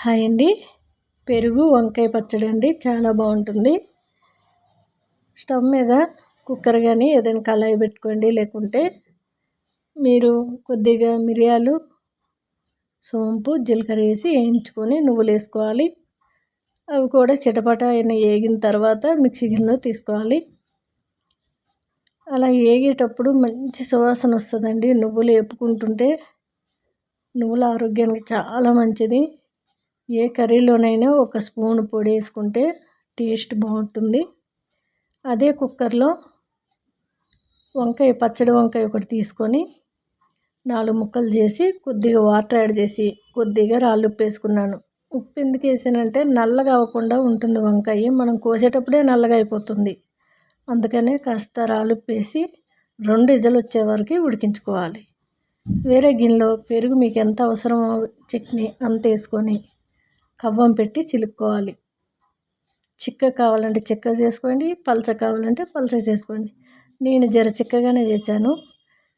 Hi అండి. పెరుగు వంకాయ పచ్చడి అండి, చాలా బాగుంటుంది. స్టవ్ మీద కుక్కర్ కానీ ఏదైనా కళాయి పెట్టుకోండి. లేకుంటే మీరు కొద్దిగా మిరియాలు, సోంపు, జీలకర్ర వేసి వేయించుకొని నువ్వులు వేసుకోవాలి. అవి కూడా చిటపట వేగిన తర్వాత మిక్సీ గిన్నెలో తీసుకోవాలి. అలా వేగేటప్పుడు మంచి సువాసన వస్తుందండి. నువ్వులు వేపుకుంటుంటే నువ్వులు ఆరోగ్యానికి చాలా మంచిది. ఏ కర్రీలోనైనా ఒక స్పూన్ పొడి వేసుకుంటే టేస్ట్ బాగుంటుంది. అదే కుక్కర్లో పచ్చడి వంకాయ ఒకటి తీసుకొని 4 ముక్కలు చేసి కొద్దిగా వాటర్ యాడ్ చేసి కొద్దిగా రాళ్ళు ఉప్పు వేసుకున్నాను. ఉప్పు ఎందుకు వేసానంటే నల్లగా అవ్వకుండా ఉంటుంది వంకాయ. మనం కోసేటప్పుడే నల్లగా అయిపోతుంది. అందుకనే కాస్త రాళ్ళు ఉప్పు వేసి 2 విజిల్ వచ్చే వరకు ఉడికించుకోవాలి. వేరే గిన్నెలో పెరుగు మీకు ఎంత అవసరమో చట్నీ అంత వేసుకొని కవ్వం పెట్టి చిలుక్కోవాలి. చిక్కగా కావాలంటే చిక్కగా చేసుకోండి, పలచగా కావాలంటే పలచగా చేసుకోండి. నేను జర చిక్కగానే చేశాను.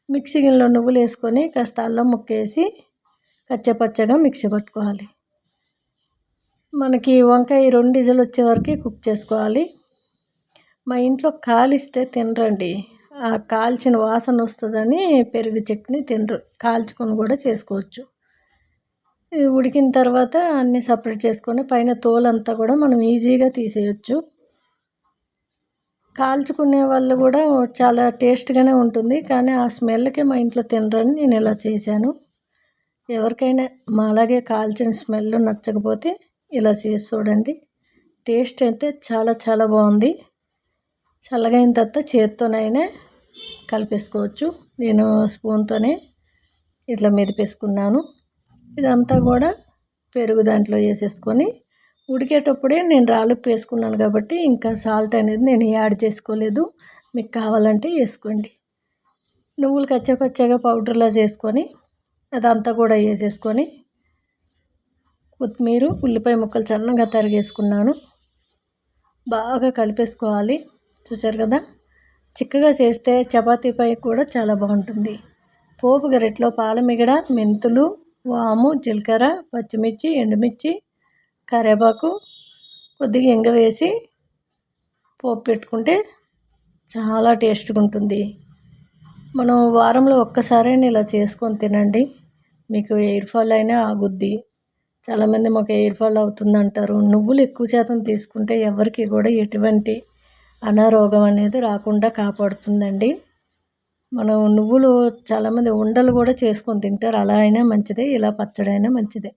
మిక్సీ గిన్నెలో నువ్వులు వేసుకొని కాస్త అల్లం ముక్క వేసి కచ్చపచ్చగా మిక్సీ పట్టుకోవాలి. మనకి వంకాయ 2 విజిల్ వచ్చే వరకు కుక్ చేసుకోవాలి. మా ఇంట్లో కాలిస్తే తినరండి. ఆ కాల్చిన వాసన వస్తుందని పెరుగు చట్నీ తినరు. కాల్చుకొని కూడా చేసుకోవచ్చు. ఉడికిన తర్వాత అన్నీ సపరేట్ చేసుకొని పైన తోలంతా కూడా మనం ఈజీగా తీసేయచ్చు. కాల్చుకునే వాళ్ళు కూడా చాలా టేస్ట్గానే ఉంటుంది. కానీ ఆ స్మెల్కి మా ఇంట్లో తినరని నేను ఇలా చేశాను. ఎవరికైనా మాలాగే కాల్చిన స్మెల్ నచ్చకపోతే ఇలా చేసి చూడండి. టేస్ట్ అయితే చాలా చాలా బాగుంది. చల్లగైన తర్వాత చేత్తోనైనా కలిపేసుకోవచ్చు. నేను స్పూన్తోనే ఇట్లా మెదిపేసుకున్నాను. ఇదంతా కూడా పెరుగు దాంట్లో వేసేసుకొని ఉడికేటప్పుడే నేను రాళ్ళుప్పు వేసుకున్నాను కాబట్టి ఇంకా సాల్ట్ అనేది నేను యాడ్ చేసుకోలేదు. మీకు కావాలంటే వేసుకోండి. నువ్వులు కచ్చపచ్చగా పౌడర్లా చేసుకొని అదంతా కూడా వేసేసుకొని కొత్తిమీర, ఉల్లిపాయ ముక్కలు సన్నగా తరిగేసుకున్నాను. బాగా కలిపేసుకోవాలి. చూసారు కదా, చిక్కగా చేస్తే చపాతీపై కూడా చాలా బాగుంటుంది. పోపు గరిటెలో పాలమిగడ, మెంతులు, వాము, జీలకర్ర, పచ్చిమిర్చి, ఎండుమిర్చి, కరివేపాకు, కొద్దిగా ఇంగ వేసి పోపు పెట్టుకుంటే చాలా టేస్ట్గా ఉంటుంది. మనం వారంలో ఒక్కసారైనా ఇలా చేసుకొని తినండి. మీకు ఎయిర్ ఫాల్ అయినా ఆగుద్ది. చాలామంది మాకు ఎయిర్ ఫాల్ అవుతుందంటారు. నువ్వులు ఎక్కువ శాతం తీసుకుంటే ఎవరికి కూడా ఎటువంటి అనారోగ్యం అనేది రాకుండా కాపాడుతుందండి. మనం నువ్వులు చాలామంది ఉండలు కూడా చేసుకొని తింటారు. అలా అయినా మంచిదే, ఇలా పచ్చడి అయినా మంచిదే.